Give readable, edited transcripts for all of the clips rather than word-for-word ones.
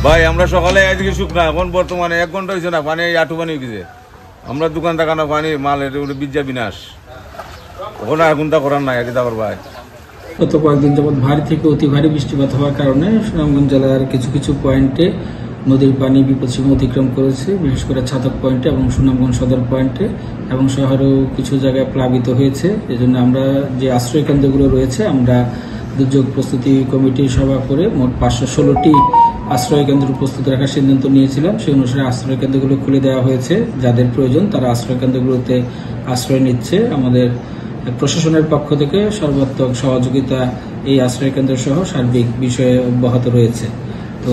ভাই আমরা সকালে এদিকে শুকনা, এখন বর্তমানে 1 ঘন্টা হয়েছে না, পানি আটু পানি গেছে। আমরা দোকান টাকানো পানি মাল বিদ্যা বিনাশ, ওখানে এখন তা করার নাই আগে তারপর ভাই। গত কয়েকদিন যাবৎ ভারী থেকে অতি ভারী বৃষ্টিপাত হওয়ার কারণে সুনামগঞ্জ জেলার কিছু কিছু পয়েন্টে নদীর পানি বিপদসীমা অতিক্রম করেছে, বিশেষ করে ছাতক পয়েন্টে এবং সুনামগঞ্জ সদর পয়েন্টে, এবং শহরেও কিছু জায়গায় প্লাবিত হয়েছে। এজন্য আমরা যে আশ্রয় কেন্দ্রগুলো রয়েছে, আমরা দুর্যোগ প্রস্তুতি কমিটির সভা করে মোট 516টি আশ্রয় কেন্দ্র প্রস্তুত রাখার সিদ্ধান্ত নিয়েছিলাম। সেই অনুসারে আশ্রয় কেন্দ্রগুলো খুলে দেওয়া হয়েছে। যাদের প্রয়োজন তারা আশ্রয় কেন্দ্রগুলোতে আশ্রয় নিচ্ছে। আমাদের প্রশাসনের পক্ষ থেকে সর্বাত্মক সহযোগিতা এই আশ্রয় কেন্দ্র সহ সার্বিক বিষয়ে অব্যাহত রয়েছে। তো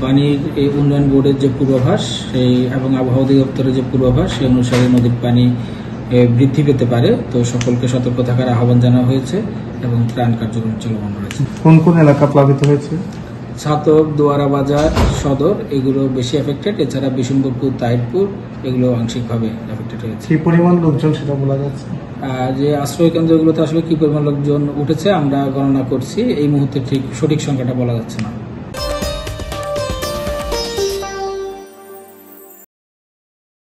পানির এই উন্নয়ন বোর্ডের যে পূর্বাভাস সেই এবং আবহাওয়া অধিদপ্তরের যে পূর্বাভাস সেই অনুসারে নদীর পানি বৃদ্ধি পেতে পারে। তো সকলকে সতর্ক থাকার আহ্বান জানানো হয়েছে এবং ত্রাণ কার্যক্রম চলমান রয়েছে। কোন কোন এলাকা প্লাবিত হয়েছে? ছাতক, দোয়ারা বাজার, সদর এগুলো বেশি এফেক্টেড। এছাড়া বিশম্বরপুর, তাহিরপুর এগুলো আংশিকভাবে এফেক্টেড হয়েছে। কি পরিমাণ লোকজন সেটা বলা যাচ্ছে? যে আশ্রয় কেন্দ্রগুলোতে আসলে কি পরিমাণ লোকজন উঠেছে আমরা গণনা করছি, এই মুহূর্তে ঠিক সঠিক সংখ্যাটা বলা যাচ্ছে না।